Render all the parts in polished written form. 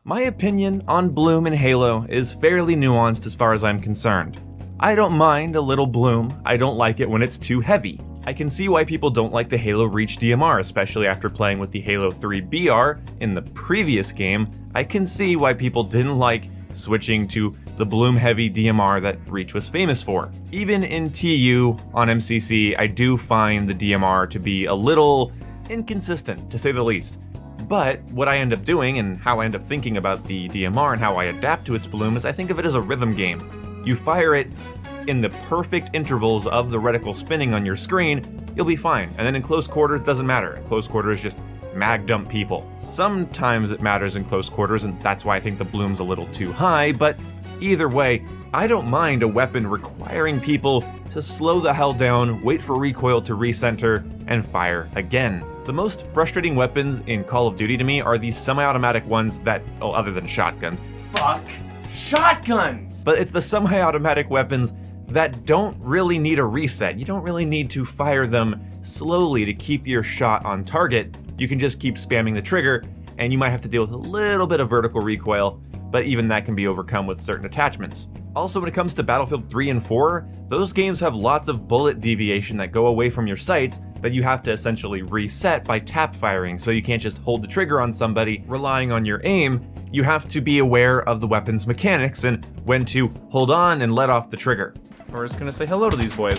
My opinion on bloom in Halo is fairly nuanced as far as I'm concerned. I don't mind a little bloom, I don't like it when it's too heavy. I can see why people don't like the Halo Reach DMR, especially after playing with the Halo 3 BR in the previous game. I can see why people didn't like switching to the bloom-heavy DMR that Reach was famous for. Even in TU on MCC, I do find the DMR to be a little inconsistent, to say the least. But what I end up doing and how I end up thinking about the DMR and how I adapt to its bloom is I think of it as a rhythm game. You fire it in the perfect intervals of the reticle spinning on your screen, you'll be fine. And then in close quarters, doesn't matter. In close quarters, just mag dump people. Sometimes it matters in close quarters, and that's why I think the bloom's a little too high, but either way, I don't mind a weapon requiring people to slow the hell down, wait for recoil to recenter, and fire again. The most frustrating weapons in Call of Duty to me are these semi-automatic ones that, other than shotguns. Fuck shotguns! But it's the semi-automatic weapons that don't really need a reset. You don't really need to fire them slowly to keep your shot on target. You can just keep spamming the trigger, and you might have to deal with a little bit of vertical recoil, but even that can be overcome with certain attachments. Also, when it comes to Battlefield 3 and 4, those games have lots of bullet deviation that go away from your sights that you have to essentially reset by tap firing, so you can't just hold the trigger on somebody relying on your aim. You have to be aware of the weapon's mechanics and when to hold on and let off the trigger. We're just gonna say hello to these boys.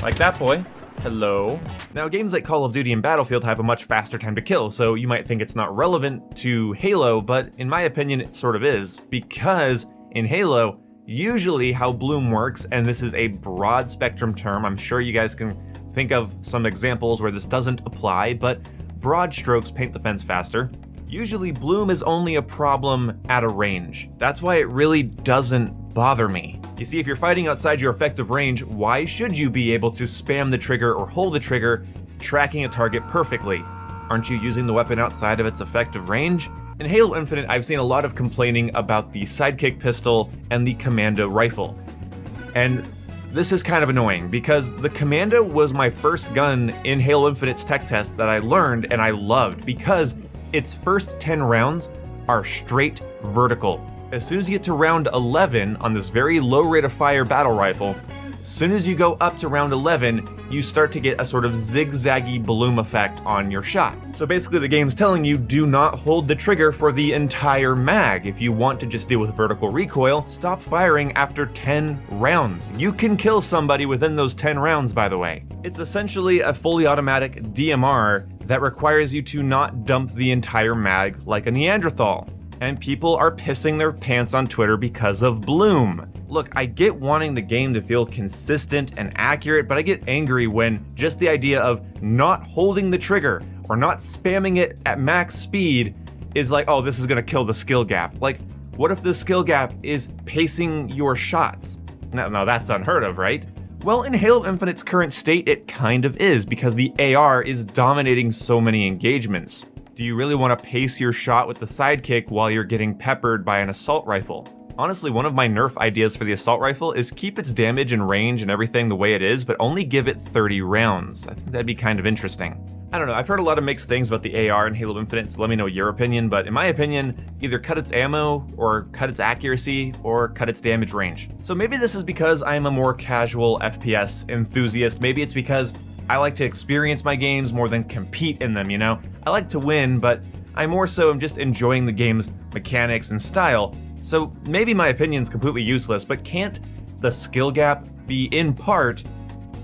Like that boy. Hello. Now, games like Call of Duty and Battlefield have a much faster time to kill, so you might think it's not relevant to Halo, but in my opinion, it sort of is, because in Halo, usually how bloom works, and this is a broad spectrum term, I'm sure you guys can think of some examples where this doesn't apply, but broad strokes paint the fence faster. Usually bloom is only a problem at a range. That's why it really doesn't bother me. You see, if you're fighting outside your effective range, why should you be able to spam the trigger or hold the trigger, tracking a target perfectly? Aren't you using the weapon outside of its effective range? In Halo Infinite, I've seen a lot of complaining about the Sidekick pistol and the commando rifle. And this is kind of annoying because the commando was my first gun in Halo Infinite's tech test that I learned and I loved because its first 10 rounds are straight vertical. As soon as you get to round 11 on this very low rate of fire battle rifle, as soon as you go up to round 11, you start to get a sort of zigzaggy bloom effect on your shot. So basically the game's telling you do not hold the trigger for the entire mag. If you want to just deal with vertical recoil, stop firing after 10 rounds. You can kill somebody within those 10 rounds, by the way. It's essentially a fully automatic DMR that requires you to not dump the entire mag like a Neanderthal. And people are pissing their pants on Twitter because of bloom. Look, I get wanting the game to feel consistent and accurate, but I get angry when just the idea of not holding the trigger or not spamming it at max speed is like, oh, this is gonna kill the skill gap. Like, what if the skill gap is pacing your shots? Now that's unheard of, right? Well, in Halo Infinite's current state, it kind of is, because the AR is dominating so many engagements. Do you really want to pace your shot with the Sidekick while you're getting peppered by an assault rifle? Honestly, one of my nerf ideas for the assault rifle is keep its damage and range and everything the way it is, but only give it 30 rounds. I think that'd be kind of interesting. I don't know, I've heard a lot of mixed things about the AR in Halo Infinite, so let me know your opinion, but in my opinion, either cut its ammo, or cut its accuracy, or cut its damage range. So maybe this is because I'm a more casual FPS enthusiast, maybe it's because I like to experience my games more than compete in them, you know? I like to win, but I more so am just enjoying the game's mechanics and style. So maybe my opinion's completely useless, but can't the skill gap be in part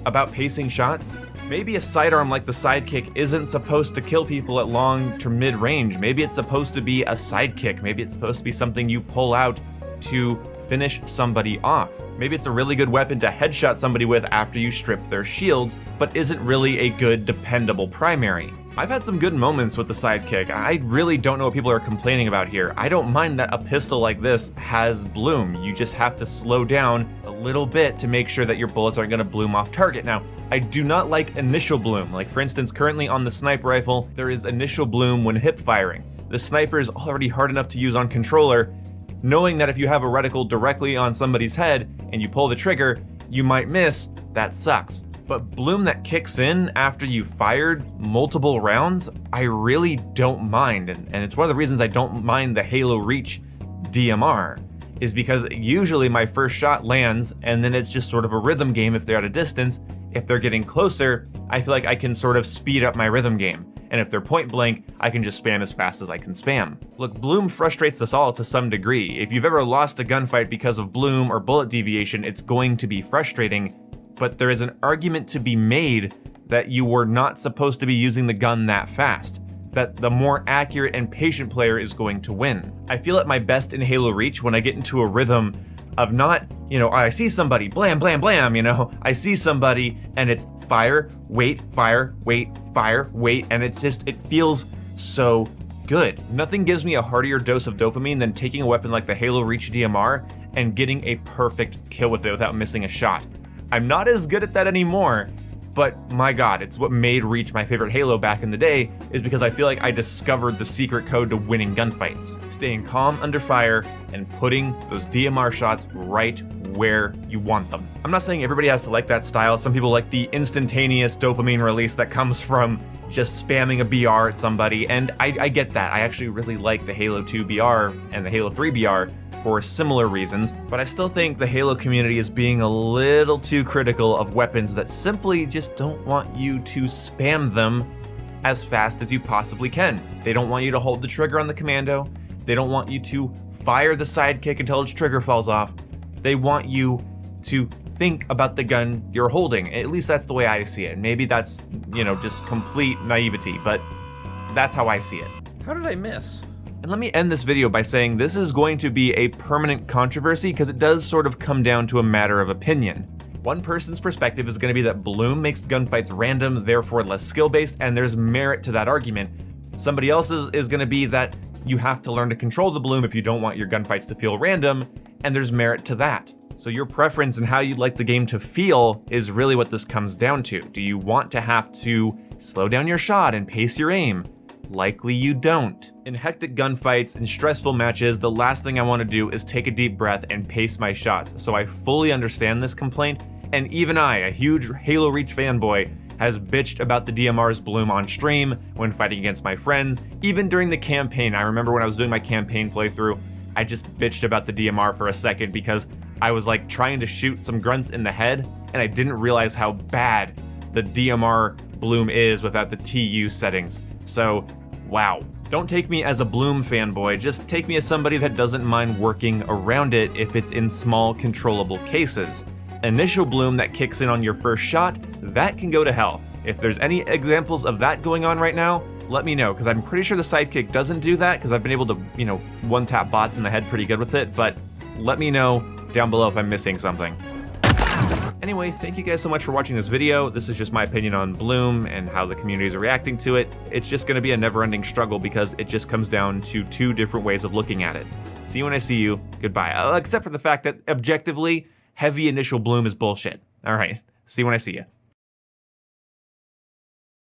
about pacing shots? Maybe a sidearm like the Sidekick isn't supposed to kill people at long to mid-range. Maybe it's supposed to be a sidekick. Maybe it's supposed to be something you pull out to finish somebody off. Maybe it's a really good weapon to headshot somebody with after you strip their shields, but isn't really a good, dependable primary. I've had some good moments with the Sidekick. I really don't know what people are complaining about here. I don't mind that a pistol like this has bloom. You just have to slow down a little bit to make sure that your bullets aren't gonna bloom off target. Now, I do not like initial bloom. Like for instance, currently on the sniper rifle, there is initial bloom when hip firing. The sniper is already hard enough to use on controller, knowing that if you have a reticle directly on somebody's head and you pull the trigger, you might miss. That sucks. But bloom that kicks in after you fired multiple rounds, I really don't mind. And it's one of the reasons I don't mind the Halo Reach DMR, is because usually my first shot lands and then it's just sort of a rhythm game if they're at a distance. If they're getting closer, I feel like I can sort of speed up my rhythm game. And if they're point blank, I can just spam as fast as I can spam. Look, bloom frustrates us all to some degree. If you've ever lost a gunfight because of bloom or bullet deviation, it's going to be frustrating, but there is an argument to be made that you were not supposed to be using the gun that fast, that the more accurate and patient player is going to win. I feel at my best in Halo Reach when I get into a rhythm of not, I see somebody, blam, blam, blam, I see somebody and it's fire, wait, wait, and it feels so good. Nothing gives me a heartier dose of dopamine than taking a weapon like the Halo Reach DMR and getting a perfect kill with it without missing a shot. I'm not as good at that anymore, but my god, it's what made Reach my favorite Halo back in the day, is because I feel like I discovered the secret code to winning gunfights. Staying calm under fire and putting those DMR shots right where you want them. I'm not saying everybody has to like that style. Some people like the instantaneous dopamine release that comes from just spamming a BR at somebody, and I get that. I actually really like the Halo 2 BR and the Halo 3 BR for similar reasons, but I still think the Halo community is being a little too critical of weapons that simply just don't want you to spam them as fast as you possibly can. They don't want you to hold the trigger on the commando. They don't want you to fire the sidekick until its trigger falls off. They want you to think about the gun you're holding. At least that's the way I see it. Maybe that's, just complete naivety, but that's how I see it. How did I miss? And let me end this video by saying this is going to be a permanent controversy because it does sort of come down to a matter of opinion. One person's perspective is going to be that bloom makes gunfights random, therefore less skill-based, and there's merit to that argument. Somebody else's is going to be that you have to learn to control the bloom if you don't want your gunfights to feel random, and there's merit to that. So your preference and how you'd like the game to feel is really what this comes down to. Do you want to have to slow down your shot and pace your aim? Likely you don't. In hectic gunfights and stressful matches, the last thing I want to do is take a deep breath and pace my shots, so I fully understand this complaint, and even I, a huge Halo Reach fanboy, has bitched about the DMR's bloom on stream when fighting against my friends. Even during the campaign, I remember when I was doing my campaign playthrough, I just bitched about the DMR for a second because I was like trying to shoot some grunts in the head, and I didn't realize how bad the DMR bloom is without the TU settings. So, wow. Don't take me as a bloom fanboy, just take me as somebody that doesn't mind working around it if it's in small, controllable cases. Initial bloom that kicks in on your first shot, that can go to hell. If there's any examples of that going on right now, let me know, because I'm pretty sure the Sidekick doesn't do that, because I've been able to, one-tap bots in the head pretty good with it, but let me know down below if I'm missing something. Anyway, thank you guys so much for watching this video. This is just my opinion on bloom and how the communities are reacting to it. It's just going to be a never-ending struggle because it just comes down to two different ways of looking at it. See you when I see you. Goodbye. Except for the fact that objectively, heavy initial bloom is bullshit. All right, see you when I see you.